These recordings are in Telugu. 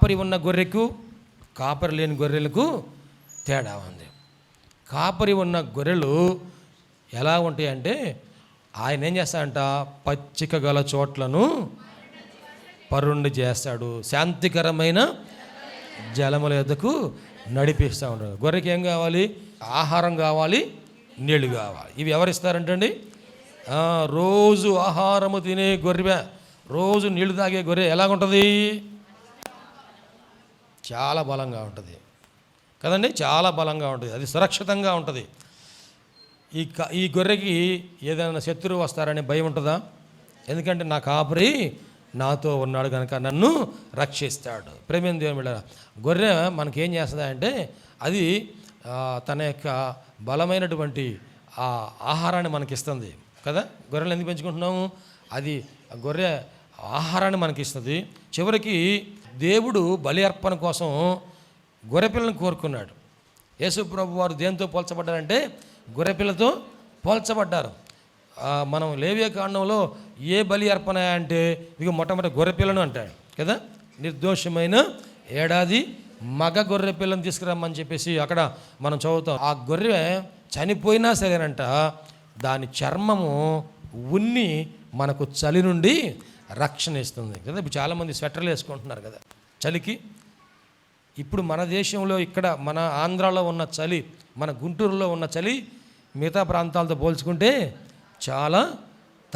కాపరి ఉన్న గొర్రెకు కాపరి లేని గొర్రెలకు తేడా ఉంది. కాపరి ఉన్న గొర్రెలు ఎలా ఉంటాయంటే ఆయన ఏం చేస్తాడంట, పచ్చిక గల చోట్లను పరుండి చేస్తాడు, శాంతికరమైన జలముల యొద్దకు నడిపిస్తూ ఉంటాడు. గొర్రెకి ఏం కావాలి? ఆహారం కావాలి, నీళ్ళు కావాలి. ఇవి ఎవరిస్తారంటండి? రోజు ఆహారము తినే గొర్రె, రోజు నీళ్లు తాగే గొర్రె ఎలాగుంటుంది? చాలా బలంగా ఉంటుంది కదండి, చాలా బలంగా ఉంటుంది, అది సురక్షితంగా ఉంటుంది. ఈ గొర్రెకి ఏదైనా శత్రువు వస్తారనే భయం ఉంటుందా? ఎందుకంటే నా కాపరి నాతో ఉన్నాడు కనుక నన్ను రక్షిస్తాడు. ప్రేమ దేవుని బిడ్డలారా, గొర్రె మనకేం చేస్తుంది అంటే అది తన యొక్క బలమైనటువంటి ఆ ఆహారాన్ని మనకిస్తుంది కదా. గొర్రెలు ఎందుకు పెంచుకుంటున్నాము? అది గొర్రె ఆహారాన్ని మనకిస్తుంది. చివరికి దేవుడు బలి అర్పణ కోసం గొర్రెపిల్లను కోరుకున్నాడు. యేసు ప్రభు వారు దేంతో పోల్చబడ్డారంటే గొర్రెపిల్లతో పోల్చబడ్డారు. మనం లేవియ కాండంలో ఏ బలి అర్పణ అంటే ఇక మొట్టమొదటి గొర్రెపిల్లను అంటాడు కదా. నిర్దోషమైన ఏడాది మగ గొర్రె పిల్లను తీసుకురమ్మని చెప్పేసి అక్కడ మనం చదువుతాం. ఆ గొర్రె చనిపోయినా సరేనంట దాని చర్మము ఉన్ని మనకు చలి నుండి రక్షణ ఇస్తుంది కదా. ఇప్పుడు చాలామంది స్వెటర్లు వేసుకుంటున్నారు కదా చలికి. ఇప్పుడు మన దేశంలో ఇక్కడ మన ఆంధ్రాలో ఉన్న చలి, మన గుంటూరులో ఉన్న చలి మిగతా ప్రాంతాలతో పోల్చుకుంటే చాలా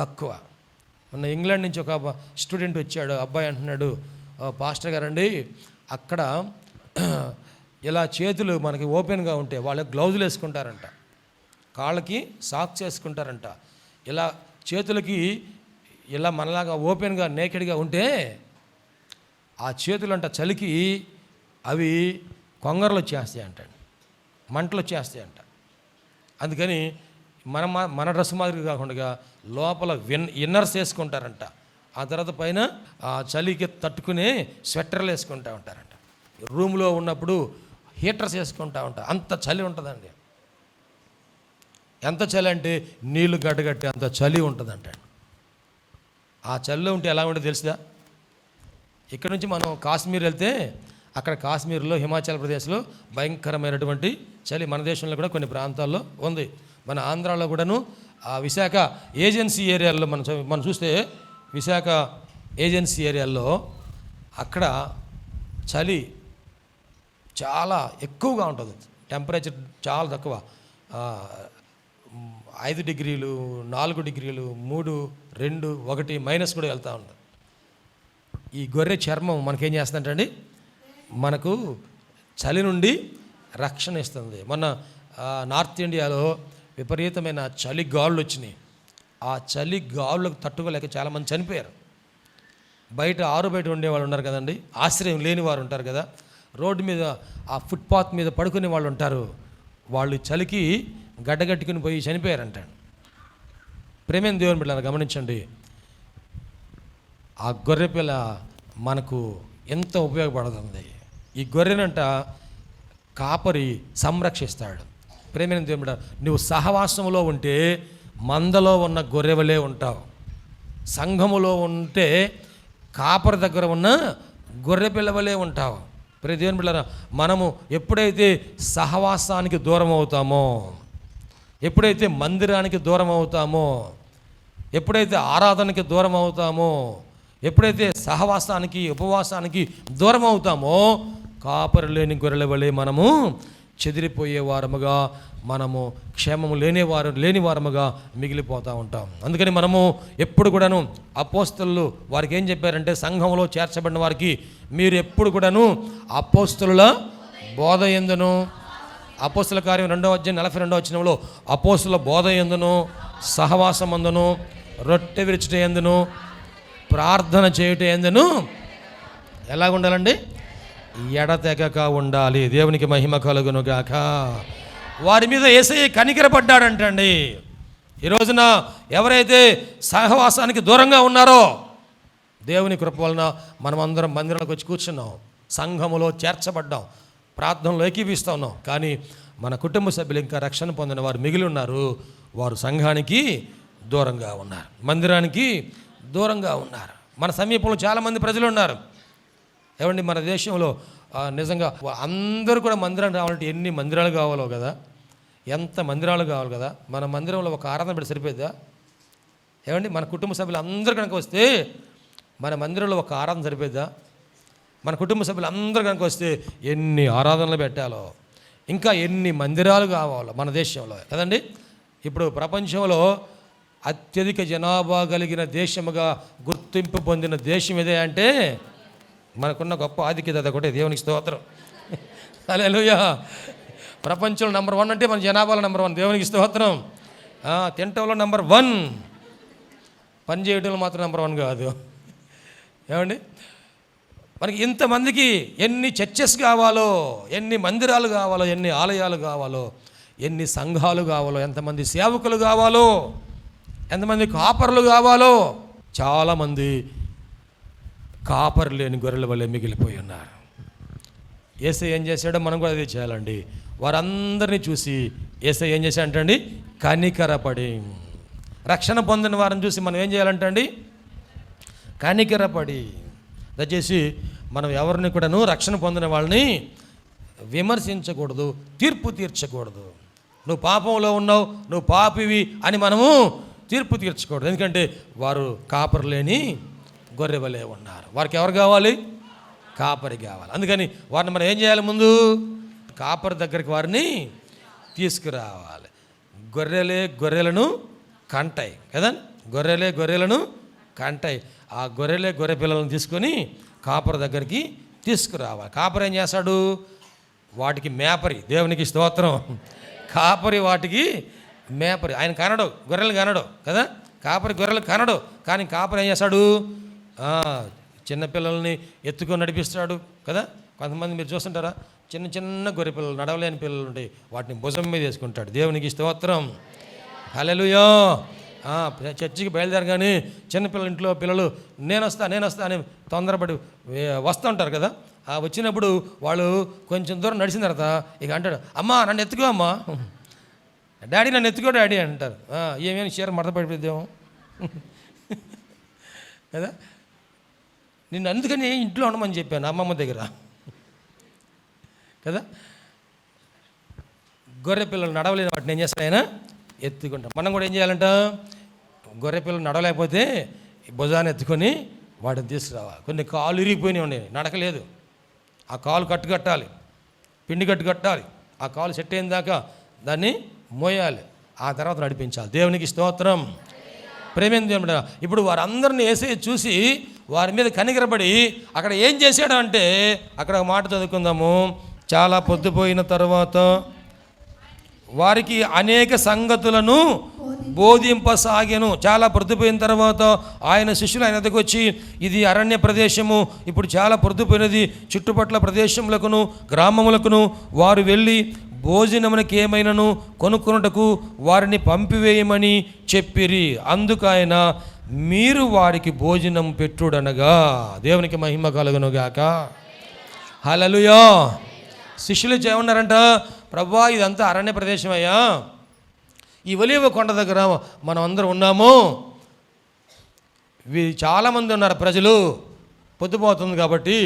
తక్కువ. మొన్న ఇంగ్లాండ్ నుంచి ఒక స్టూడెంట్ వచ్చాడు, అబ్బాయి అంటున్నాడు, పాస్టర్ గారండి అక్కడ ఇలా చేతులు మనకి ఓపెన్గా ఉంటే వాళ్ళు గ్లౌజులు వేసుకుంటారంట, కాళ్ళకి సాక్స్ వేసుకుంటారంట. ఇలా చేతులకి ఇలా మనలాగా ఓపెన్గా నేకెడ్గా ఉంటే ఆ చేతులు అంట చలికి అవి కొంగరలు వచ్చేస్తాయంట, మంటలు వచ్చేస్తాయంట. అందుకని మన డ్రెస్ మాదిరి కాకుండా లోపల ఇన్నర్స్ వేసుకుంటారంట. ఆ తర్వాత పైన ఆ చలికి తట్టుకునే స్వెటర్లు వేసుకుంటూ ఉంటారంట. రూమ్లో ఉన్నప్పుడు హీటర్స్ వేసుకుంటూ ఉంటారు. అంత చలి ఉంటుందండి. ఎంత చలి అంటే నీళ్లు గడ్డగట్టి అంత చలి ఉంటుందంట. ఆ చలిలో ఉంటే ఎలా ఉంటుందో తెలుసుదా? ఇక్కడ నుంచి మనం కాశ్మీర్ వెళ్తే అక్కడ కాశ్మీర్లో హిమాచల్ ప్రదేశ్లో భయంకరమైనటువంటి చలి. మన దేశంలో కూడా కొన్ని ప్రాంతాల్లో ఉంది. మన ఆంధ్రాలో కూడాను విశాఖ ఏజెన్సీ ఏరియాల్లో మనం చూస్తే విశాఖ ఏజెన్సీ ఏరియాల్లో అక్కడ చలి చాలా ఎక్కువగా ఉంటుంది. టెంపరేచర్ చాలా తక్కువ, 5 డిగ్రీలు 4 డిగ్రీలు 3, 2, 1 మైనస్ కూడా వెళ్తూ ఉంటుంది. ఈ గొర్రె చర్మం మనకేం చేస్తుందంటండి, మనకు చలి నుండి రక్షణ ఇస్తుంది. మొన్న నార్త్ ఇండియాలో విపరీతమైన చలి గాలులు వచ్చినాయి. ఆ చలి గాలులకు తట్టుకోలేక చాలామంది చనిపోయారు. బయట బయట ఉండేవాళ్ళు ఉన్నారు కదండి, ఆశ్రయం లేని వారు ఉంటారు కదా, రోడ్డు మీద ఆ ఫుట్పాత్ మీద పడుకునే వాళ్ళు ఉంటారు. వాళ్ళు చలికి గడ్డగట్టుకుని పోయి చనిపోయారంటాడు. ప్రేమైన దేవుని బిడ్డలారా గమనించండి, ఆ గొర్రె పిల్ల మనకు ఎంత ఉపయోగపడుతుంది. ఈ గొర్రెనంట కాపరి సంరక్షిస్తాడు. ప్రేమైన దేవుని బిడ్డ, నువ్వు సహవాసంలో ఉంటే మందలో ఉన్న గొర్రెవలే ఉంటావు. సంఘములో ఉంటే కాపరి దగ్గర ఉన్న గొర్రె పిల్లవలే ఉంటావు. ప్రియ దేవుని బిడ్డలారా, మనము ఎప్పుడైతే సహవాసానికి దూరం అవుతామో, ఎప్పుడైతే మందిరానికి దూరం అవుతామో, ఎప్పుడైతే ఆరాధనకి దూరం అవుతామో, ఎప్పుడైతే సహవాసానికి ఉపవాసానికి దూరం అవుతామో కాపరి లేని గొర్రెల వలె మనము చెదిరిపోయే వారముగా, మనము క్షేమము లేని వారముగా మిగిలిపోతూ ఉంటాం. అందుకని మనము ఎప్పుడు కూడాను అపోస్తలు వారికి ఏం చెప్పారంటే, సంఘంలో చేర్చబడిన వారికి మీరు ఎప్పుడు కూడాను అపోస్తలుల బోధ యందును, అపోస్తల కార్యం 2వ అధ్యాయం 42వ వచనంలో అపోస్తల బోధ యందును, సహవాసం అందును, రొట్టె విరుచుట యందును, ప్రార్థన చేయుట యందును ఎలాగుండాలండి, ఎడతెగక ఉండాలి. దేవునికి మహిమ కలుగును గాక. వారి మీద యేసయ్య కనికరపడ్డాడంటండి. ఈ రోజున ఎవరైతే సహవాసానికి దూరంగా ఉన్నారో దేవుని కృప వలన మనమందరం మందిరాలకు వచ్చి కూర్చున్నాం, సంఘములో చేర్చబడ్డాం, ప్రార్థనలో ఏకీపిస్తూ ఉన్నాం. కానీ మన కుటుంబ సభ్యులు ఇంకా రక్షణ పొందిన వారు మిగిలి ఉన్నారు. వారు సంఘానికి దూరంగా ఉన్నారు, మందిరానికి దూరంగా ఉన్నారు. మన సమీపంలో చాలామంది ప్రజలు ఉన్నారు. ఏమండి మన దేశంలో నిజంగా అందరూ కూడా మందిరానికి రావాలంటే ఎన్ని మందిరాలు కావాలో కదా, ఎంత మందిరాలు కావాలి కదా. మన మందిరంలో ఒక ఆరాధన పెట్టి సరిపోద్దా? ఏమండి మన కుటుంబ సభ్యులు అందరూ కనుక వస్తే మన మందిరంలో ఒక ఆరాధన సరిపోద్దా? మన కుటుంబ సభ్యులు అందరూ కనుక వస్తే ఎన్ని ఆరాధనలు పెట్టాలో, ఇంకా ఎన్ని మందిరాలు కావాలో మన దేశంలో కదండి. ఇప్పుడు ప్రపంచంలో అత్యధిక జనాభా కలిగిన దేశముగా గుర్తింపు పొందిన దేశం ఏదే అంటే మనకున్న గొప్ప ఆధిక్యత ఒకటే. దేవునికి స్తోత్రం. హల్లెలూయా. ప్రపంచంలో నెంబర్ 1 అంటే మన జనాభాలో నెంబర్ 1. దేవునికి స్తోత్రం. తింటంలో నెంబర్ 1, పని చేయడంలో మాత్రం నెంబర్ 1 కాదు. ఏమండి మనకి ఇంతమందికి ఎన్ని చర్చెస్ కావాలో, ఎన్ని మందిరాలు కావాలో, ఎన్ని ఆలయాలు కావాలో, ఎన్ని సంఘాలు కావాలో, ఎంతమంది సేవకులు కావాలో, ఎంతమంది కాపర్లు కావాలో. చాలామంది కాపరు లేని గొర్రెల వల్లే మిగిలిపోయి ఉన్నారు. యేసయ్య ఏం చేశాడో మనం కూడా అదే చేయాలండి. వారందరినీ చూసి యేసయ్య ఏం చేశాడంటండి, కనికరపడి. రక్షణ పొందిన వారిని చూసి మనం ఏం చేయాలంటండి, కనికరపడి. దయచేసి మనం ఎవరిని కూడాను రక్షణ పొందిన వాళ్ళని విమర్శించకూడదు, తీర్పు తీర్చకూడదు. నువ్వు పాపంలో ఉన్నావు, నువ్వు పాపివి అని మనము తీర్పు తీర్చకూడదు. ఎందుకంటే వారు కాపరి లేని గొర్రెవలే ఉన్నారు. వారికి ఎవరు కావాలి? కాపరి కావాలి. అందుకని వారిని మనం ఏం చేయాలి? ముందు కాపరి దగ్గరికి వారిని తీసుకురావాలి. గొర్రెలను కంటాయి కదా, గొర్రెలను కంటాయి. ఆ గొర్రె పిల్లలను తీసుకొని కాపరి దగ్గరికి తీసుకురావాలి. కాపరి ఏం చేస్తాడు? వాటికి మేపరి. దేవునికి స్తోత్రం. కాపరి వాటికి మేపరి. ఆయన కనడు, గొర్రెలు కనడు కదా, గొర్రెలు కనడు. కానీ కాపరి ఏం చేస్తాడు? చిన్నపిల్లల్ని ఎత్తుకొని నడిపిస్తాడు కదా. కొంతమంది మీరు చూస్తుంటారా, చిన్న చిన్న గొర్రె పిల్లలు, నడవలేని పిల్లలు ఉంటాయి, వాటిని భుజం మీద వేసుకుంటాడు. దేవునికి స్తోత్రం. హల్లెలూయా. చర్చికి బయలుదేరగానే చిన్నపిల్లల ఇంట్లో పిల్లలు నేను వస్తా అని తొందరపడి వస్తూ ఉంటారు కదా. వచ్చినప్పుడు వాళ్ళు కొంచెం దూరం నడిచిన తర్వాత ఇక అంటాడు, అమ్మా నన్ను ఎత్తుకో అమ్మా, డాడీ నన్ను ఎత్తుకో డాడీ అంటారు. ఏమేమి చీర మడత పడిపోద్దాము కదా. నిన్ను అందుకని ఇంట్లో ఉండమని చెప్పాను అమ్మమ్మ దగ్గర కదా. గొర్రె పిల్లలు నడవలేని వాటిని ఏం చేస్తాడు ఆయన? ఎత్తుకుంటాం. మనం కూడా ఏం చేయాలంట? గొర్రె పిల్లలు నడవలేకపోతే భుజాన్ని ఎత్తుకొని వాటిని తీసుకురావాలి. కొన్ని కాళ్ళు ఇరిగిపోయినాయి ఉన్నాయి, నడకలేదు. ఆ కాలు కట్టాలి, పిండి కట్టాలి. ఆ కాలు సెట్ అయిన దాకా దాన్ని మోయాలి, ఆ తర్వాత నడిపించాలి. దేవునికి స్తోత్రం. ప్రేమేం దేవుడు. ఇప్పుడు వారందరిని యేసయ్య చూసి వారి మీద కనికరపడి అక్కడ ఏం చేశాడు అంటే, అక్కడ ఒక మాట చదువుకుందాము. చాలా పొద్దుపోయిన తర్వాత వారికి అనేక సంగతులను బోధింపసాగెను. చాలా పొద్దుపోయిన తర్వాత ఆయన శిష్యులు ఆయన దగ్గరకు వచ్చి, ఇది అరణ్య ప్రదేశము, ఇప్పుడు చాలా పొద్దుపోయినది, చుట్టుపట్ల ప్రదేశములకును గ్రామములకును వారు వెళ్ళి భోజనమునకి ఏమైనాను కొనుక్కున్నటకు వారిని పంపివేయమని చెప్పిరి. అందుకు ఆయన, మీరు వారికి భోజనం పెట్టుడనగా. దేవునికి మహిమ కలుగునుగాక. హల్లెలూయా. శిష్యులు ఏమన్నారంట? ప్రభువా, ఇదంతా అరణ్య ప్రదేశం అయ్యా, ఈ ఒలీవ కొండ దగ్గర మనం అందరం ఉన్నాము, చాలామంది ఉన్నారు ప్రజలు, పొద్దుపోతుంది కాబట్టి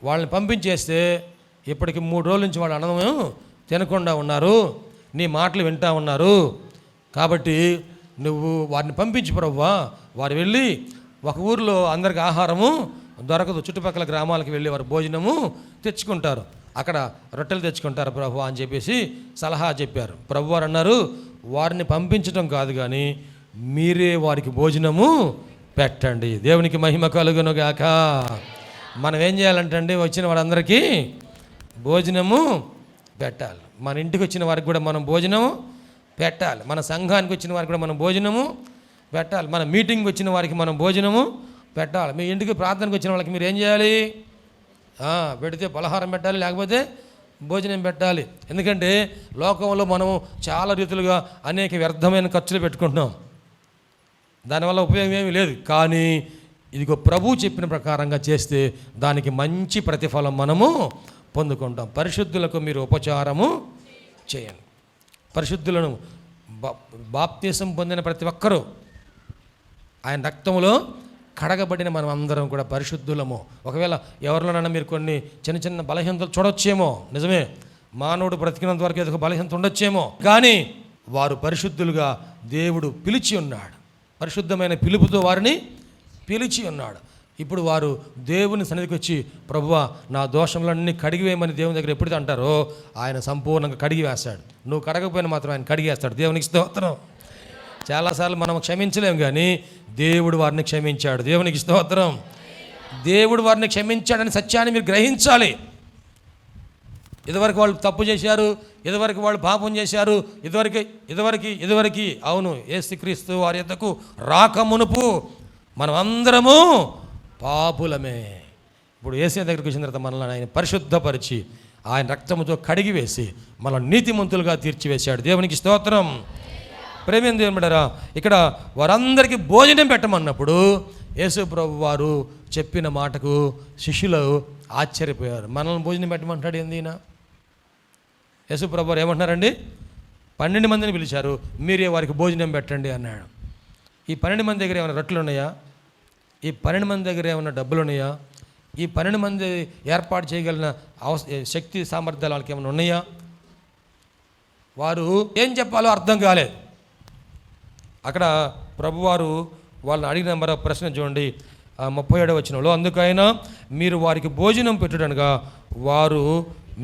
వాళ్ళని పంపించేస్తే ఇప్పటికి 3 రోజుల నుంచి వాళ్ళు అన్నము తినకుండా ఉన్నారు, నీ మాటలు వింటూ ఉన్నారు, కాబట్టి నువ్వు వారిని పంపించు ప్రభువా. వారు వెళ్ళి ఒక ఊరిలో అందరికి ఆహారము దొరకదు, చుట్టుపక్కల గ్రామాలకు వెళ్ళి వారు భోజనము తెచ్చుకుంటారు, అక్కడ రొట్టెలు తెచ్చుకుంటారు ప్రభువా అని చెప్పేసి సలహా చెప్పారు. ప్రభువారు అన్నారు, వారిని పంపించడం కాదు కానీ మీరే వారికి భోజనము పెట్టండి. దేవునికి మహిమ కలుగును గాక. మనం ఏం చేయాలంటే వచ్చిన వారందరికీ భోజనము పెట్టాలి. మన ఇంటికి వచ్చిన వారికి కూడా మనం భోజనము పెట్టాలి. మన సంఘానికి వచ్చిన వారికి కూడా మనం భోజనము పెట్టాలి. మన మీటింగ్కి వచ్చిన వారికి మనం భోజనము పెట్టాలి. మీ ఇంటికి ప్రార్థనకు వచ్చిన వాళ్ళకి మీరు ఏం చేయాలి? పెడితే పలహారం పెట్టాలి, లేకపోతే భోజనం పెట్టాలి. ఎందుకంటే లోకంలో మనము చాలా రీతులుగా అనేక వ్యర్థమైన ఖర్చులు పెట్టుకుంటున్నాం, దానివల్ల ఉపయోగం ఏమీ లేదు. కానీ ఇదిగో ప్రభు చెప్పిన ప్రకారంగా చేస్తే దానికి మంచి ప్రతిఫలం మనము పొందుకుంటాం. పరిశుద్ధులకు మీరు ఉపచారము చేయండి. పరిశుద్ధులను బాప్తీసం పొందిన ప్రతి ఒక్కరూ ఆయన రక్తంలో కడగబడిన మనం అందరం కూడా పరిశుద్ధులము. ఒకవేళ ఎవరిలోనైనా మీరు కొన్ని చిన్న చిన్న బలహీనతలు చూడొచ్చేమో, నిజమే, మానవుడు బ్రతికినంత వరకు ఏదో ఒక బలహీనత ఉండొచ్చేమో, కానీ వారు పరిశుద్ధులుగా దేవుడు పిలిచి ఉన్నాడు. పరిశుద్ధమైన పిలుపుతో వారిని పిలిచి ఉన్నాడు. ఇప్పుడు వారు దేవుని సన్నిధికి వచ్చి, ప్రభువా నా దోషములన్నీ కడిగివేయమని దేవుని దగ్గర ఎప్పుడైతే అంటారో ఆయన సంపూర్ణంగా కడిగి వేస్తాడు. నువ్వు కడగకపోయినా మాత్రం ఆయన కడిగేస్తాడు. దేవునికి స్తోత్రం. చాలాసార్లు మనం క్షమించలేము, కానీ దేవుడు వారిని క్షమించాడు. దేవునికి స్తోత్రం. దేవుడు వారిని క్షమించాడని సత్యాన్ని మీరు గ్రహించాలి. ఇదివరకు వాళ్ళు తప్పు చేశారు, ఇదివరకు వాళ్ళు పాపం చేశారు, ఇదివరకు అవును, యేసుక్రీస్తు వారి యొద్దకు రాకమునుపు మనం అందరము పాపులమే. ఇప్పుడు యేసయ్య దగ్గరికి వచ్చిన తర్వాత మనల్ని ఆయన పరిశుద్ధపరిచి ఆయన రక్తముతో కడిగివేసి మనల్ని నీతిమంతులుగా తీర్చివేశాడు. దేవునికి స్తోత్రం. ప్రేమ దేవుని బిడ్డలారా, ఇక్కడ వారందరికీ భోజనం పెట్టమన్నప్పుడు యేసు ప్రభు వారు చెప్పిన మాటకు శిష్యులు ఆశ్చర్యపోయారు. మనల్ని భోజనం పెట్టమంటాడు ఏంది ఈయన? యేసు ప్రభు వారు ఏమంటున్నారండి? 12 మందిని పిలిచారు, మీరే వారికి భోజనం పెట్టండి అన్నాడు. ఈ 12 మంది దగ్గర ఏమైనా రొట్టెలు ఉన్నాయా? ఈ 12 మంది దగ్గర ఏమైనా డబ్బులు ఉన్నాయా? ఈ 12 మంది ఏర్పాటు చేయగలిగిన శక్తి సామర్థ్యాలు వాళ్ళకి ఏమైనా ఉన్నాయా? వారు ఏం చెప్పాలో అర్థం కాలేదు. అక్కడ ప్రభువారు వాళ్ళని అడిగిన మరో ప్రశ్న చూడండి, 37వ వచనంలో, అందుకైనా మీరు వారికి భోజనం పెట్టుడనగా వారు,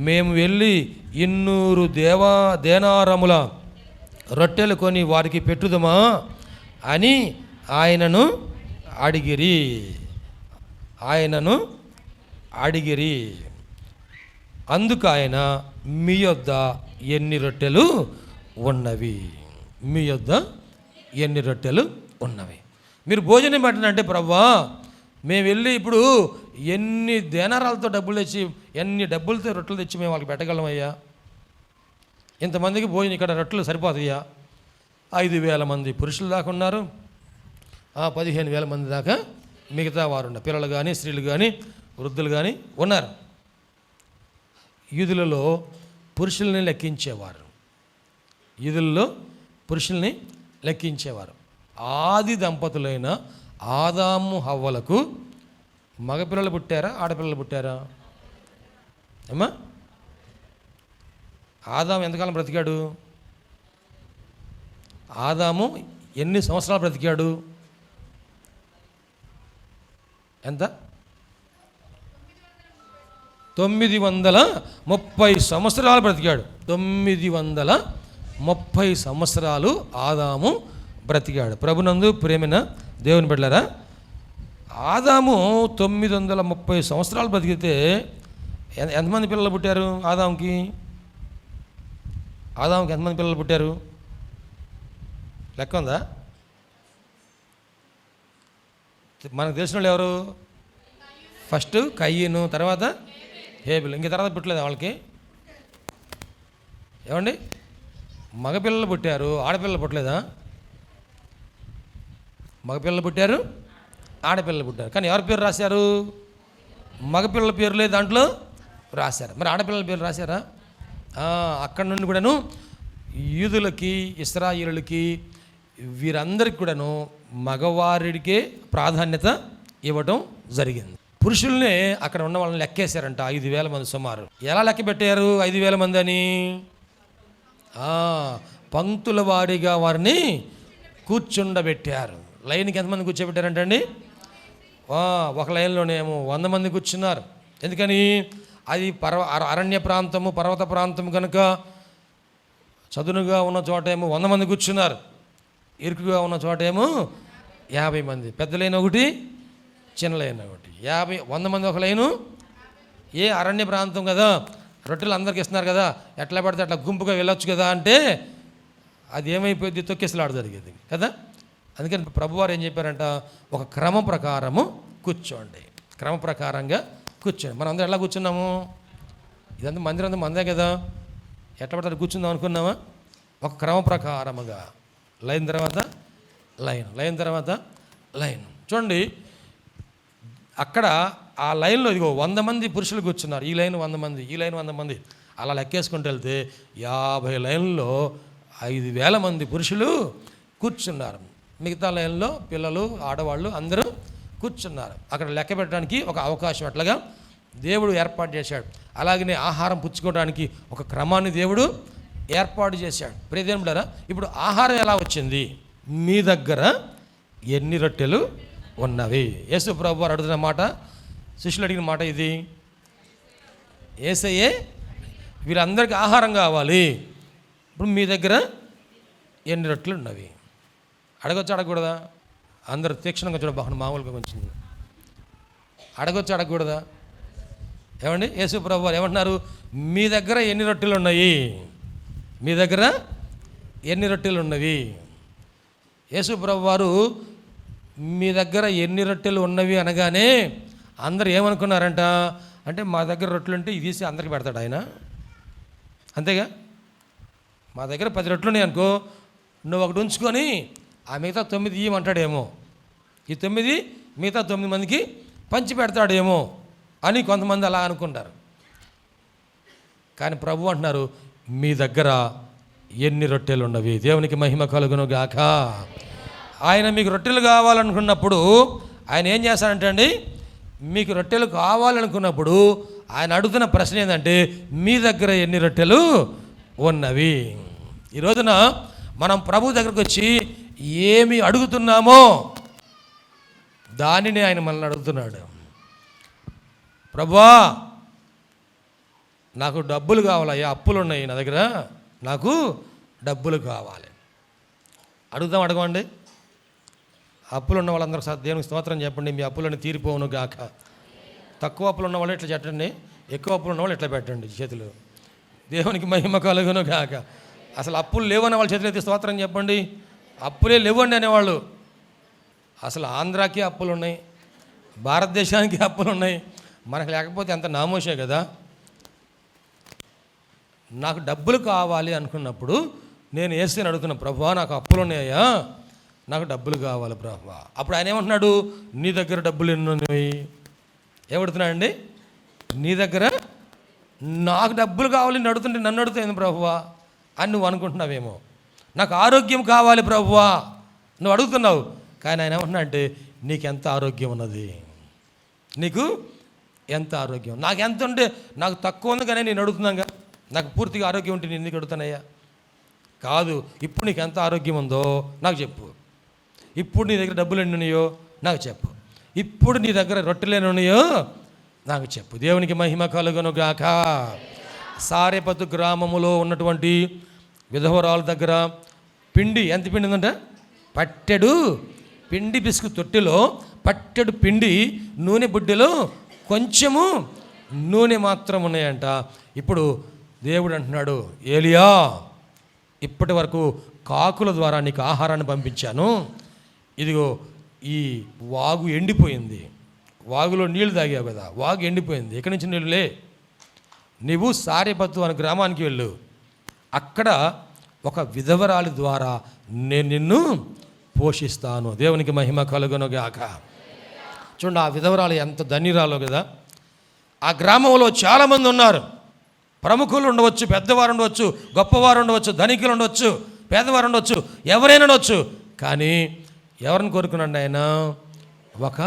మేము వెళ్ళి 200 దేనారముల రొట్టెలు కొని వారికి పెట్టుదమా అని ఆయనను అడిగిరి. అందుకు ఆయన, మీ యొద్ద ఎన్ని రొట్టెలు ఉన్నవి? మీ యొద్ద ఎన్ని రొట్టెలు ఉన్నవి? మీరు భోజనం పెట్టనంటే, ప్రభువా మేము వెళ్ళి ఇప్పుడు ఎన్ని దేనారాలతో డబ్బులు తెచ్చి, ఎన్ని డబ్బులతో రొట్టెలు తెచ్చి మేము వాళ్ళకి పెట్టగలమయ్యా? ఇంతమందికి భోజనం ఇక్కడ రొట్టెలు సరిపోతాయా? 5,000 మంది పురుషులు దాకా ఉన్నారు, 15,000 మంది దాకా మిగతా వారు ఉన్నారు. పిల్లలు కానీ, స్త్రీలు కానీ, వృద్ధులు కానీ ఉన్నారు. యూదులలో పురుషుల్ని లెక్కించేవారు. ఆది దంపతులైన ఆదాము హవ్వలకు మగపిల్లలు పుట్టారా, ఆడపిల్లలు పుట్టారా? అమ్మా, ఆదాము ఎంతకాలం బ్రతికాడు? ఆదాము ఎన్ని సంవత్సరాలు బ్రతికాడు? ఎంత? 930 సంవత్సరాలు బ్రతికాడు. 930 సంవత్సరాలు ఆదాము బ్రతికాడు. ప్రభునందు ప్రేమైన దేవుని బిడ్డలారా, ఆదాము 930 సంవత్సరాలు బ్రతికితే ఎంతమంది పిల్లలు పుట్టారు? ఆదాముకి ఎంతమంది పిల్లలు పుట్టారు? లెక్క ఉందా? మనకు తెలిసిన వాళ్ళు ఎవరు? ఫస్ట్ కయ్యను, తర్వాత హేబెలు. ఇంక తర్వాత పుట్టలేదు వాళ్ళకి. ఏమండి, మగపిల్లలు పుట్టారు, ఆడపిల్లలు పుట్టలేదా? మగపిల్లలు పుట్టారు, ఆడపిల్లలు పుట్టారు. కానీ ఎవరి పేరు రాశారు? మగపిల్లల పేర్లే దాంట్లో రాశారు. మరి ఆడపిల్లల పేరు రాశారా? అక్కడి నుండి కూడాను యూదులకి, ఇశ్రాయేలులకి, వీరందరికీ కూడాను మగవారికే ప్రాధాన్యత ఇవ్వడం జరిగింది. పురుషుల్నే అక్కడ ఉన్న వాళ్ళని లెక్కేశారంట, 5,000 మంది సుమారు. ఎలా లెక్క పెట్టారు 5,000 మంది అని? పంక్తుల వారీగా వారిని కూర్చుండబెట్టారు. లైన్కి ఎంతమంది కూర్చోబెట్టారంటండి? ఒక లైన్లోనేమో 100 మంది కూర్చున్నారు. ఎందుకని? అది అరణ్య ప్రాంతము, పర్వత ప్రాంతం కనుక చదునుగా ఉన్న చోటేమో 100 మంది కూర్చున్నారు, ఇరుకుగా ఉన్న చోటేమో 50 మంది. పెద్ద లైన్ ఒకటి, చిన్న లైన్ ఒకటి. 100 మంది ఒక లైను. ఏ అరణ్య ప్రాంతం కదా, రొట్టెలు అందరికి ఇస్తున్నారు కదా, ఎట్లా పడితే అట్లా గుంపుగా వెళ్ళొచ్చు కదా అంటే అది ఏమైపోయింది? తొక్కిసలాట జరిగేది కదా. అందుకని ప్రభువారు ఏం చెప్పారంట, ఒక క్రమ ప్రకారము కూర్చోండి, క్రమ ప్రకారంగా కూర్చోండి. మనం అందరం ఎలా కూర్చున్నాము? ఇదంతా మందిరం అంతా మందే కదా, ఎట్లా పడితే కూర్చుందాం అనుకున్నామా? ఒక క్రమ ప్రకారముగా లైన్ తర్వాత లైన్ తర్వాత లైన్. చూడండి, అక్కడ ఆ లైన్లో ఇదిగో 100 మంది పురుషులు కూర్చున్నారు. ఈ లైన్ 100 మంది, ఈ లైన్ 100 మంది, అలా లెక్కేసుకుంటూ వెళ్తే 50 లైన్లో 5,000 మంది పురుషులు కూర్చున్నారు. మిగతా లైన్లో పిల్లలు, ఆడవాళ్ళు అందరూ కూర్చున్నారు. అక్కడ లెక్క పెట్టడానికి ఒక అవకాశం అట్లాగా దేవుడు ఏర్పాటు చేశాడు. అలాగనే ఆహారం పుచ్చుకోవడానికి ఒక క్రమాన్ని దేవుడు ఏర్పాటు చేశాడు. ప్రియదేవులారా, ఇప్పుడు ఆహారం ఎలా వచ్చింది? మీ దగ్గర ఎన్ని రొట్టెలు ఉన్నవి? యేసు ప్రభు వారు అడుగుతున్న మాట, శిష్యులు అడిగిన మాట ఇది. యేసయ్యే వీళ్ళందరికీ ఆహారం కావాలి. ఇప్పుడు మీ దగ్గర ఎన్ని రొట్టెలు ఉన్నవి? అడగొచ్చు అడగకూడదా? అందరూ తీక్షణంగా చూడబాను, మామూలుగా కొంచెం అడగొచ్చు అడగకూడదా? ఏమండి, యేసు ప్రభు వారు ఏమంటున్నారు? మీ దగ్గర ఎన్ని రొట్టెలు ఉన్నాయి? మీ దగ్గర ఎన్ని రొట్టెలు ఉన్నవి? యేసు ప్రభు వారు మీ దగ్గర ఎన్ని రొట్టెలు ఉన్నవి అనగానే అందరు ఏమనుకున్నారంట అంటే, మా దగ్గర రొట్టెలు ఉంటే ఇది తీసి అందరికి పెడతాడు ఆయన, అంతేగా. మా దగ్గర 10 రొట్టెలు ఉన్నాయి అనుకో, నువ్వు ఒకటి ఉంచుకొని ఆ మిగతా 9 ఇవ్వమంటాడేమో, ఈ 9 మిగతా 9 మందికి పంచి పెడతాడేమో అని కొంతమంది అలా అనుకుంటారు. కానీ ప్రభు అంటున్నారు, మీ దగ్గర ఎన్ని రొట్టెలు ఉన్నవి? దేవునికి మహిమ కలుగును గాక. ఆయన మీకు రొట్టెలు కావాలనుకున్నప్పుడు ఆయన ఏం చేస్తాడంటే అండి, మీకు రొట్టెలు కావాలనుకున్నప్పుడు ఆయన అడుగుతున్న ప్రశ్న ఏంటంటే, మీ దగ్గర ఎన్ని రొట్టెలు ఉన్నవి? ఈ రోజున మనం ప్రభు దగ్గరకు వచ్చి ఏమి అడుగుతున్నామో దానిని ఆయన మనల్ని అడుగుతున్నాడు. ప్రభువా, నాకు డబ్బులు కావాలయ్యా, అప్పులు ఉన్నాయి నా దగ్గర, నాకు డబ్బులు కావాలి. అడగండి. అప్పులు ఉన్న వాళ్ళందరూ దేవునికి స్తోత్రం చెప్పండి. మీ అప్పులను తీరిపోవును గాక. తక్కువ అప్పులు ఉన్న వాళ్ళు ఇట్లా చెప్పండి, ఎక్కువ అప్పులు ఉన్న వాళ్ళు ఇట్లా పెట్టండి చేతులు. దేవునికి మహిమ కలుగును గాక. అసలు అప్పులు లేవన్న వాళ్ళ చేతులు అయితే స్తోత్రం చెప్పండి. అప్పులే లేవండి అనేవాళ్ళు. అసలు ఆంధ్రాకి అప్పులు ఉన్నాయి, భారతదేశానికి అప్పులు ఉన్నాయి, మనకు లేకపోతే ఎంత నామోషే కదా. నాకు డబ్బులు కావాలి అనుకున్నప్పుడు నేను యేసుని అడుగుతున్నా, ప్రభువా నాకు అప్పులు ఉన్నాయా, నాకు డబ్బులు కావాలి ప్రభువా. అప్పుడు ఆయన ఏమంటున్నాడు, నీ దగ్గర డబ్బులు ఎన్ని ఉన్నాయి? ఏమడుతున్నాడండి? నీ దగ్గర నాకు డబ్బులు కావాలి అని అడుగుతుంటే నన్ను అడుగుతుంది ప్రభువా అని నువ్వు అనుకుంటున్నావేమో. నాకు ఆరోగ్యం కావాలి ప్రభువా నువ్వు అడుగుతున్నావు. కానీ ఆయన ఏమంటున్నా అంటే, నీకెంత ఆరోగ్యం ఉన్నది? నీకు ఎంత ఆరోగ్యం? నాకు ఎంత ఉంటే నాకు తక్కువ ఉంది కానీ నేను అడుగుతున్నాగా. నాకు పూర్తిగా ఆరోగ్యం ఉంటే నేను ఎందుకు అడుగుతున్నాయా? కాదు, ఇప్పుడు నీకు ఎంత ఆరోగ్యం ఉందో నాకు చెప్పు. ఇప్పుడు నీ దగ్గర డబ్బులు ఎన్ని ఉన్నాయో నాకు చెప్పు. ఇప్పుడు నీ దగ్గర రొట్టెలు ఎన్ని ఉన్నాయో నాకు చెప్పు. దేవునికి మహిమ కలుగును గాక. సారెపతు గ్రామములో ఉన్నటువంటి విధవరాల దగ్గర పిండి ఎంత పిండి ఉందంట? పట్టెడు పిండి. బిస్కు తొట్టిలో పట్టెడు పిండి, నూనె బుడ్డెలో కొంచెము నూనె మాత్రం ఉన్నాయంట. ఇప్పుడు దేవుడు అంటున్నాడు, ఏలియా, ఇప్పటి వరకు కాకుల ద్వారా నీకు ఆహారాన్ని పంపించాను. ఇదిగో ఈ వాగు ఎండిపోయింది. వాగులో నీళ్లు తాగావు కదా, వాగు ఎండిపోయింది. ఎక్కడి నుంచి నీళ్ళు లే. నీవు సారెపతు అనే గ్రామానికి వెళ్ళు. అక్కడ ఒక విధవరాలి ద్వారా నేను నిన్ను పోషిస్తాను. దేవునికి మహిమ కలుగును గాక. చూడండి, ఆ విధవరాలు ఎంత ధన్యురాలో కదా. ఆ గ్రామంలో చాలామంది ఉన్నారు. ప్రముఖులు ఉండవచ్చు, పెద్దవారు ఉండవచ్చు, గొప్పవారు ఉండవచ్చు, ధనికులు ఉండవచ్చు, పేదవారు ఉండవచ్చు, ఎవరైనా ఉండవచ్చు. కానీ ఎవరిని కోరుకున్నాడు ఆయన? ఒక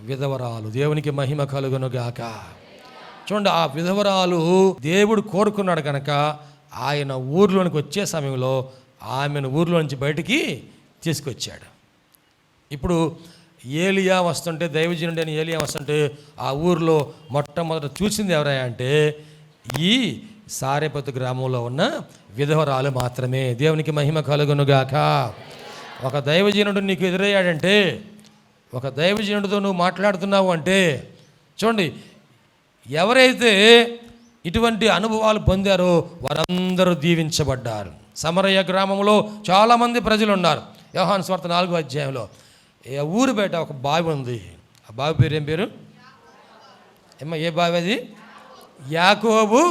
విధవరాలు. దేవునికి మహిమ కలుగును గాక. చూడండి, ఆ విధవరాలు దేవుడు కోరుకున్నాడు కనుక ఆయన ఊర్లోనికి వచ్చే సమయంలో ఆమెను ఊర్లో నుంచి బయటికి తీసుకొచ్చాడు. ఇప్పుడు ఏలియా వస్తుంటే, దైవజనుడు అని ఏలియా వస్తుంటే ఆ ఊర్లో మొట్టమొదట చూసింది ఎవరయ్యా అంటే ఈ సారెపతు గ్రామంలో ఉన్న విధవరాలు మాత్రమే. దేవునికి మహిమ కలుగునుగాక. ఒక దైవజనుడు నీకు ఎదురయ్యాడంటే, ఒక దైవజనుడితో నువ్వు మాట్లాడుతున్నావు అంటే, చూడండి, ఎవరైతే ఇటువంటి అనుభవాలు పొందారో వారందరూ దీవించబడ్డారు. సమరయ గ్రామంలో చాలామంది ప్రజలు ఉన్నారు. యోహాను సువార్త 4వ అధ్యాయంలో ఊరు బయట ఒక బావి ఉంది. ఆ బావి పేరు ఏం పేరు? ఏ బావి అది? యాకోబు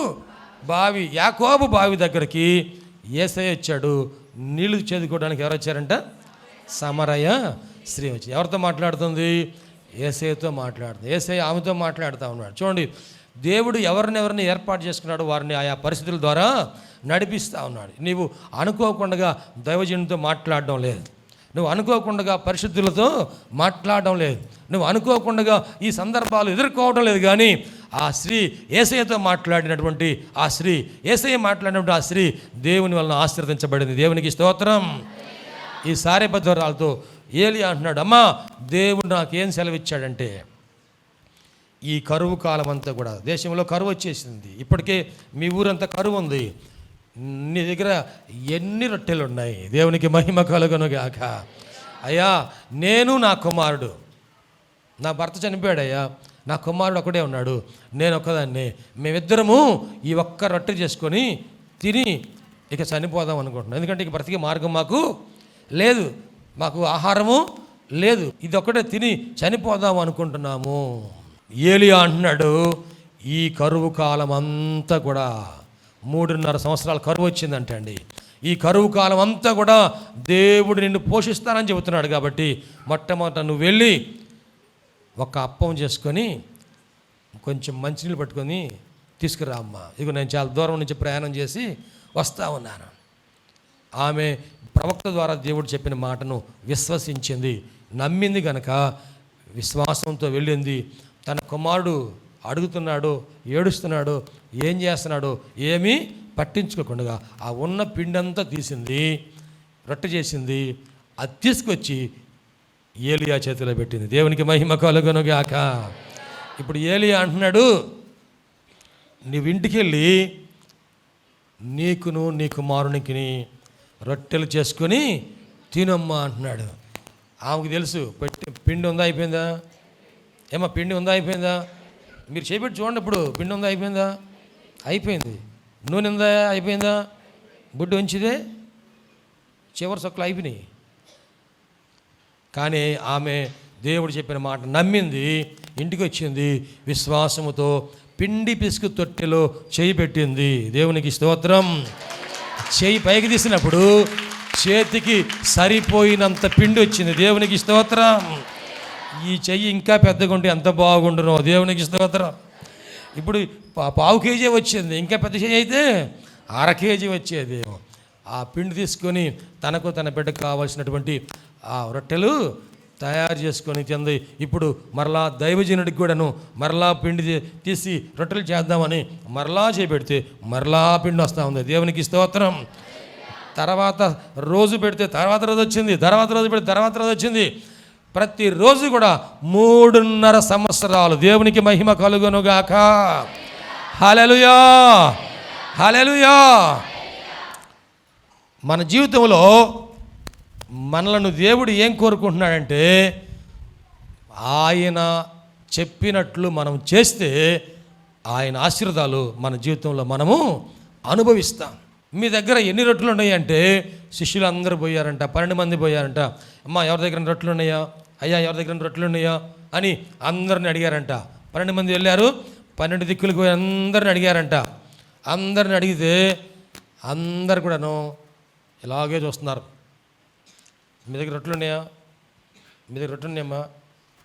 బావి. యాకోబు బావి దగ్గరికి యేసయ్య వచ్చాడు. నీళ్లు చేదుకోవడానికి ఎవరు వచ్చారంట? సమరయ స్త్రీ వచ్చి. ఎవరితో మాట్లాడుతుంది? యేసయ్యతో మాట్లాడుతుంది. యేసయ్య ఆమెతో మాట్లాడుతూ ఉన్నాడు. చూడండి, దేవుడు ఎవరినెవరిని ఏర్పాటు చేసుకున్నాడు వారిని ఆయా పరిస్థితుల ద్వారా నడిపిస్తూ ఉన్నాడు. నీవు అనుకోకుండా దైవజనుడితో మాట్లాడడం లేదు. నువ్వు అనుకోకుండా పరిశుద్ధులతో మాట్లాడడం లేదు, నువ్వు అనుకోకుండా ఈ సందర్భాలు ఎదుర్కోవడం లేదు. కానీ ఆ స్త్రీ యేసయ్యతో మాట్లాడినటువంటి ఆ స్త్రీ, యేసయ్య మాట్లాడినటువంటి ఆ స్త్రీ దేవుని వలన ఆశీర్వదించబడింది. దేవునికి స్తోత్రం. ఈ సారెపద్వరాలతో ఏలియా అంటున్నాడు, అమ్మా దేవుడు నాకేం సెలవిచ్చాడంటే, ఈ కరువు కాలం అంతా కూడా దేశంలో కరువు వచ్చేసింది, ఇప్పటికే మీ ఊరంతా కరువు ఉంది, నీ దగ్గర ఎన్ని రొట్టెలు ఉన్నాయి? దేవునికి మహిమ కలుగును గాక. అయ్యా నేను నా కుమారుడు, నా భర్త చనిపోయాడయ్యా, నా కుమారుడు ఒకడే ఉన్నాడు, నేను ఒక్కదాన్ని, మేమిద్దరము ఈ ఒక్క రొట్టె చేసుకొని తిని ఇక చనిపోదాం అనుకుంటున్నాం. ఎందుకంటే ఇక బ్రతికే మార్గం మాకు లేదు, మాకు ఆహారము లేదు, ఇది ఒక్కటే తిని చనిపోదాం అనుకుంటున్నాము. ఏలియా అంటున్నాడు, ఈ కరువు కాలం అంతా కూడా 3.5 సంవత్సరాల కరువు వచ్చిందంట అండి. ఈ కరువు కాలం అంతా కూడా దేవుడు నిన్ను పోషిస్తానని చెబుతున్నాడు. కాబట్టి మొట్టమొదట నువ్వు వెళ్ళి ఒక అప్పం చేసుకొని కొంచెం మంచినీళ్ళు పట్టుకొని తీసుకురా అమ్మా, ఇక నేను చాలా దూరం నుంచి ప్రయాణం చేసి వస్తా ఉన్నాను. ఆమె ప్రవక్త ద్వారా దేవుడు చెప్పిన మాటను విశ్వసించింది, నమ్మింది గనక విశ్వాసంతో వెళ్ళింది. తన కుమారుడు అడుగుతున్నాడు, ఏడుస్తున్నాడు, ఏం చేస్తున్నాడు ఏమీ పట్టించుకోకుండా ఆ ఉన్న పిండంతా తీసింది, రొట్టె చేసింది, అది తీసుకొచ్చి ఏలియా చేతిలో పెట్టింది. దేవునికి మహిమ కలుగును గాక. ఇప్పుడు ఏలియా అంటున్నాడు, నీవు ఇంటికి వెళ్ళి నీకును నీ కుమారునికి రొట్టెలు చేసుకొని తినమ్మా అంటున్నాడు. ఆమెకు తెలుసు పిండి ఉందా అయిపోయిందా, ఏమో పిండి ఉందా అయిపోయిందా, మీరు చేపెట్టి చూడండి. ఇప్పుడు పిండి ఉందా అయిపోయిందా, అయిపోయింది. నూనె ఉందా అయిపోయిందా, బుడ్డు ఉంచిదే, చివరి సొక్కలు అయిపోయినాయి. కానీ ఆమె దేవుడు చెప్పిన మాట నమ్మింది, ఇంటికి వచ్చింది, విశ్వాసముతో పిండి పిసుకు తొట్టెలో చేయి పెట్టింది. దేవునికి స్తోత్రం. చేయి పైకి తీసినప్పుడు చేతికి సరిపోయినంత పిండి వచ్చింది. దేవునికి స్తోత్రం. ఈ చెయ్యి ఇంకా పెద్దగా ఉంటే ఎంత బాగుండునో. దేవునికి స్తోత్రం. ఇప్పుడు 1/2 కేజీ వచ్చింది, ఇంకా పెద్ద చెయ్యి అయితే 1/2 కేజీ వచ్చేది. ఆ పిండి తీసుకొని తనకు తన బిడ్డకు కావాల్సినటువంటి ఆ రొట్టెలు తయారు చేసుకొని తింది. ఇప్పుడు మరలా దైవజనుడికి కూడాను మరలా పిండి తీసి రొట్టెలు చేద్దామని మరలా చేపెడితే మరలా పిండి వస్తూ ఉంది. దేవునికి స్తోత్రం. తర్వాత రోజు పెడితే తర్వాత రోజు వచ్చింది, తర్వాత రోజు పెడితే తర్వాత రోజు వచ్చింది. ప్రతిరోజు కూడా 3.5 సంవత్సరాలు. దేవునికి మహిమ కలుగునుగాక. హల్లెలూయా, హల్లెలూయా. మన జీవితంలో మనలను దేవుడు ఏం కోరుకుంటున్నాడంటే, ఆయన చెప్పినట్లు మనం చేస్తే ఆయన ఆశీర్వాదాలు మన జీవితంలో మనము అనుభవిస్తాం. మీ దగ్గర ఎన్ని రొట్టెలు ఉన్నాయంటే, శిష్యులు అందరూ పోయారంట, 12 మంది పోయారంట. అమ్మా ఎవరి దగ్గర రొట్టెలు ఉన్నాయా, అయ్యా ఎవరి దగ్గర రొట్టెలు ఉన్నాయా అని అందరిని అడిగారంట. 12 మంది వెళ్ళారు, 12 దిక్కులకు పోయి అందరిని అడిగారంట. అందరిని అడిగితే అందరు కూడాను ఇలాగే చూస్తున్నారు. మీ దగ్గర రొట్టెలు ఉన్నాయా, మీ దగ్గర రొట్టెలు ఉన్నాయమ్మా,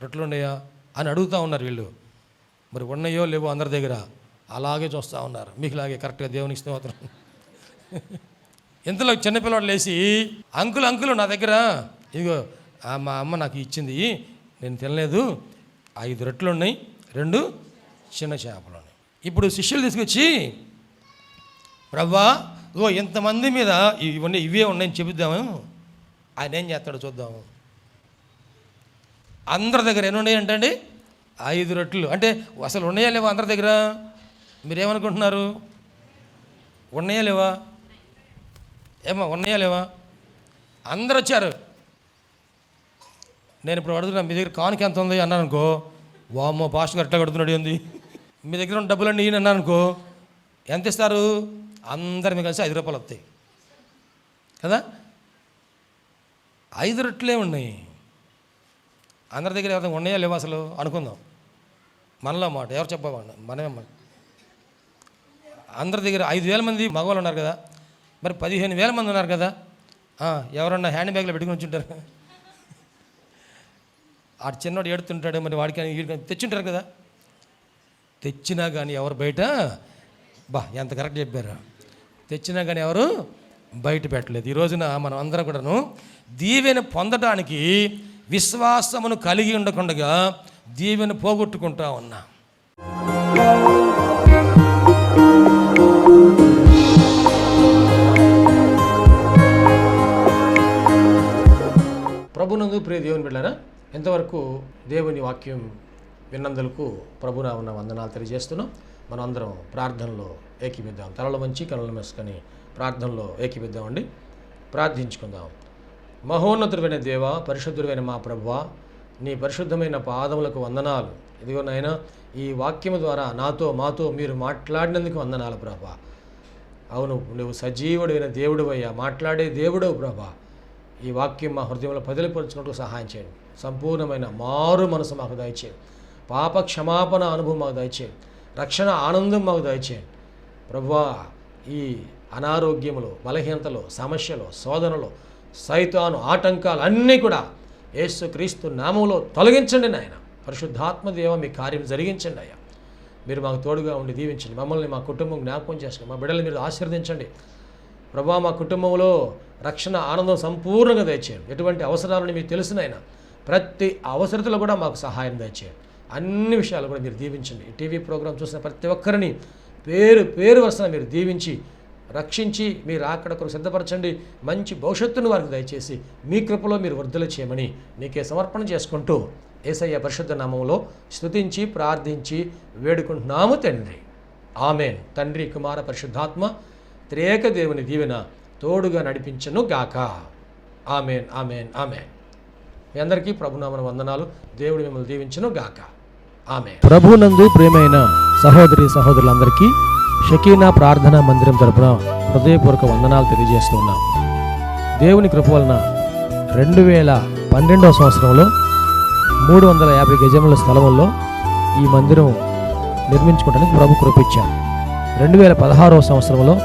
రొట్టెలు ఉన్నాయా అని అడుగుతూ ఉన్నారు వీళ్ళు. మరి ఉన్నాయో లేవో అందరి దగ్గర అలాగే చూస్తూ ఉన్నారు. మీకులాగే కరెక్ట్గా. దేవునికి స్తోత్రం. ఇంతలో చిన్నపిల్లవాడు లేచి, అంకులు నా దగ్గర ఇదిగో మా అమ్మ నాకు ఇచ్చింది, నేను తినలేదు, 5 రొట్టెలు ఉన్నాయి, 2 చిన్న చేపలు ఉన్నాయి. ఇప్పుడు శిష్యులు తీసుకొచ్చి, ప్రభువా ఓ ఇంతమంది మీద ఇవే ఉన్నాయని చెబుద్దాము, ఆయన ఏం చేస్తాడో చూద్దాము. అందరి దగ్గర ఎన్ని ఉన్నాయి అంటే 5 రొట్టెలు. అంటే అసలు ఉన్నాయా లేవా అందరి దగ్గర? మీరేమనుకుంటున్నారు? ఉన్నాయా లేవా? ఏమో ఉన్నాయా లేవా? అందరు వచ్చారు. నేను ఇప్పుడు అడుగుతున్నాను, మీ దగ్గర కానుక ఎంత ఉంది అన్నాను అనుకో, వామ్మో పాస్టర్ గారు ఎట్లా కడుతున్నాడు ఏంది, మీ దగ్గర ఉన్న డబ్బులన్నీ ఈయన అన్నాను అనుకో, ఎంత ఇస్తారు? అందరి కలిసి 5 రూపాయలు వస్తాయి కదా. 5 రొట్టెలే ఉన్నాయి. అందరి దగ్గర ఎవరైనా ఉన్నాయా లేవా అసలు అనుకుందాం. మనలో మాట ఎవరు చెప్పమండి, మనమే. అందరి దగ్గర 5,000 మంది మగవాళ్ళు ఉన్నారు కదా, మరి 15,000 మంది ఉన్నారు కదా. ఎవరన్నా హ్యాండ్ బ్యాగ్లో పెట్టుకుని వచ్చుంటారు. ఆడు చిన్నవాడు ఏడుతుంటాడు, మరి వాడికి వీడికి తెచ్చుంటారు కదా. తెచ్చినా కానీ ఎవరు బయట, ఎంత కరెక్ట్ చెప్పారు, తెచ్చినా కానీ ఎవరు బయట పెట్టలేదు. ఈ రోజున మనం అందరం కూడాను దీవెన పొందడానికి విశ్వాసమును కలిగి ఉండకుండా దీవెన పోగొట్టుకుంటా ఉన్నాం. ప్రభునందు ప్రియ దేవుని బిడ్డలారా, ఎంతవరకు దేవుని వాక్యం విన్నందులకు ప్రభునామమున వందనాలు తెలియజేస్తున్నాం. మనం అందరం ప్రార్థనలో ఏకీపిద్దాం. తలలు వంచి కనులు మూసుకొని ప్రార్థనలో ఏకీపిద్దామండి. ప్రార్థించుకుందాం. మహోన్నతుడైన దేవ, పరిశుద్ధుడైన మా ప్రభువా, నీ పరిశుద్ధమైన పాదములకు వందనాలు. ఇదిగో నాయనా, ఈ వాక్యము ద్వారా మాతో మీరు మాట్లాడినందుకు వందనాలు ప్రభా. అవును, నువ్వు సజీవుడైన దేవుడు అయ్యా, మాట్లాడే దేవుడవు ప్రభా. ఈ వాక్యం మా హృదయంలో పదిలిపరుచుకుంటూ సహాయం చేయండి. సంపూర్ణమైన మారు మనసు మాకు దయచేయండి. పాప క్షమాపణ అనుభవం మాకు దయచేయండి. రక్షణ ఆనందం మాకు దయచేయండి ప్రభువా. ఈ అనారోగ్యములు, బలహీనతలు, సమస్యలు, శోధనలు, సైతాను ఆటంకాలు అన్నీ కూడా యేసుక్రీస్తు నామములో తొలగించండి నాయన. పరిశుద్ధాత్మ దేవ, మీ కార్యం జరిగించండి అయ్యా. మీరు మాకు తోడుగా ఉండి దీవించండి. మమ్మల్ని, మా కుటుంబం జ్ఞాపకం చేసుకోండి. మా బిడ్డలు మీరు ఆశీర్వదించండి ప్రభువా. మా కుటుంబంలో రక్షణ ఆనందం సంపూర్ణంగా దయచేయండి. ఎటువంటి అవసరాలని మీకు తెలిసినైనా ప్రతి అవసరతలో కూడా మాకు సహాయం దయచేయండి. అన్ని విషయాలు కూడా మీరు దీవించండి. ఈ టీవీ ప్రోగ్రాం చూసిన ప్రతి ఒక్కరిని పేరు వరుసన మీరు దీవించి రక్షించి మీరు అక్కడ కొరకు సిద్ధపరచండి. మంచి భవిష్యత్తును వారికి దయచేసి మీ కృపలో మీరు వర్ధలు చేయమని నీకే సమర్పణ చేసుకుంటూ యేసయ్య పరిశుద్ధ నామములో స్తుతించి ప్రార్థించి వేడుకుంటున్నాము తండ్రి. ఆమెన్. తండ్రి, కుమార, పరిశుద్ధాత్మ త్రియేక దేవుని దీవెన తోడుగా నడిపించను గాక. Amen, amen, amen. మీ అందరికీ ప్రభునామన వందనాలు. దేవుడు మిమ్మల్ని దీవించను గాక. ఆమెన్. ప్రభునందు ప్రియమైన సహోదరి సహోదరులందరికీ షకీనా ప్రార్థనా మందిరం తరపున హృదయపూర్వక వందనాలు తెలియజేస్తున్నాం. దేవుని కృప వలన 2012వ సంవత్సరంలో 350 గజముల స్థలంలో ఈ మందిరం నిర్మించుకోవడానికి ప్రభు కృపించారు. 2016వ సంవత్సరంలో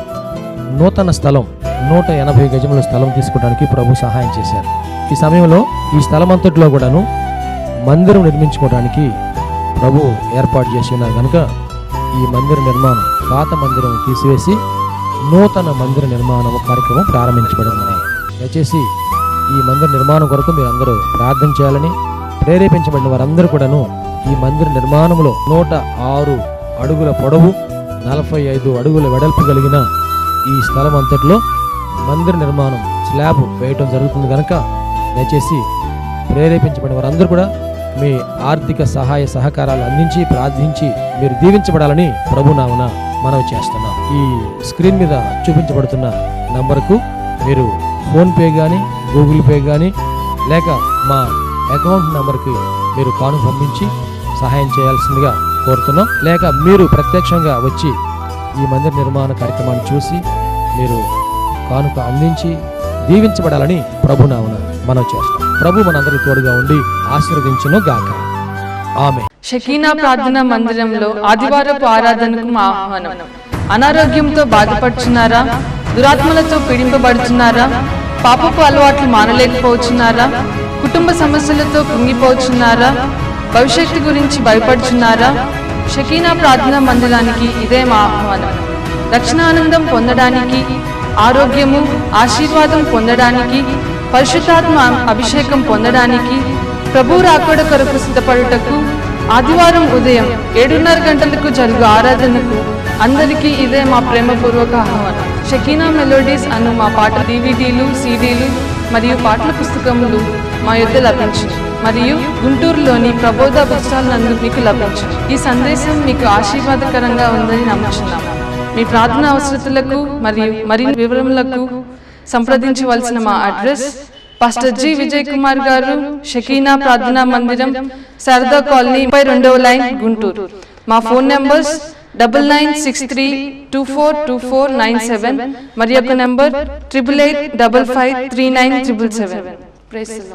నూతన స్థలం 180 గజముల స్థలం తీసుకోవడానికి ప్రభు సహాయం చేశారు. ఈ సమయంలో ఈ స్థలం అంతట్లో కూడాను మందిరం నిర్మించుకోవడానికి ప్రభు ఏర్పాటు చేసి ఉన్నారు కనుక ఈ మందిర నిర్మాణం, పాత మందిరం తీసివేసి నూతన మందిర నిర్మాణం కార్యక్రమం ప్రారంభించబడింది. దయచేసి ఈ మందిర నిర్మాణం కొరకు మీరు అందరూ ప్రార్థన చేయాలని, ప్రేరేపించబడిన వారందరూ కూడాను ఈ మందిర నిర్మాణంలో 106 అడుగుల పొడవు, 45 అడుగుల వెడల్పు కలిగిన ఈ స్థలం అంతట్లో మందిర నిర్మాణం స్లాబ్ వేయటం జరుగుతుంది కనుక దయచేసి ప్రేరేపించబడిన వారందరూ కూడా మీ ఆర్థిక సహాయ సహకారాలు అందించి ప్రార్థించి మీరు దీవించబడాలని ప్రభునామమున మనవి చేస్తున్నాం. ఈ స్క్రీన్ మీద చూపించబడుతున్న నంబర్కు మీరు ఫోన్పే కానీ, గూగుల్ పే కానీ, లేక మా అకౌంట్ నంబర్కి మీరు కానుక పంపించి సహాయం చేయాల్సిందిగా కోరుతున్నాం. లేక మీరు ప్రత్యక్షంగా వచ్చి ఈ మందిర నిర్మాణ కార్యక్రమాన్ని చూసి మీరు కానుక అందించి దీవించబడాలని ప్రభునామమున మనవి చేస్తాం. ప్రభు మనందరికీ తోడుగా ఉండి ఆశీర్వదించును గాక. ఆమెన్. షకీనా ప్రార్థనా మందిరంలో ఆదివారపు ఆరాధనకు మా ఆహ్వానం. అనారోగ్యంతో బాధపడుచున్నారా? దురాత్మలతో పీడింపబడుచున్నారా? పాపపు అలవాట్లు మానలేకపోతున్నారా? కుటుంబ సమస్యలతో కృంగిపోతున్నారా? భవిష్యత్తు గురించి భయపడుచున్నారా? షకీనా ప్రార్థనా మందిరానికి ఇదే మా ఆహ్వానం. రక్షణానందం పొందడానికి, ఆరోగ్యము, ఆశీర్వాదం పొందడానికి, పరిశుద్ధాత్మ అభిషేకం పొందడానికి, ప్రభు రాకడ కొరకు సిద్ధపడుటకు ఆదివారం ఉదయం 7:30 గంటలకు జరుగు ఆరాధనకు అందరికీ ఇదే మా ప్రేమపూర్వక ఆహ్వానం. షకీనా మెలోడీస్ అను మా పాట DVDలు, CDలు మరియు పాటల పుస్తకములు మా యొద్ద లభించును మరియు గుంటూరులోని ప్రబోధ బుక్ స్టాల్ నందు మీకు లభించును. ఈ సందేశం మీకు ఆశీర్వాదకరంగా ఉందని నమ్ముచున్నాము. మీ ప్రార్థన అవసరతలకు మరియు మరిన్ని వివరములకు సంప్రదించవలసిన మా address pastor G. Vijay Kumar గారు, షకీనా ప్రార్థనా మందిరం, శారదా కాలనీ, 32వ లైన్, గుంటూరు. మా ఫోన్ నంబర్స్ 9963242497 మరియు ఒక నంబర్ 8885539777. Praise the lord.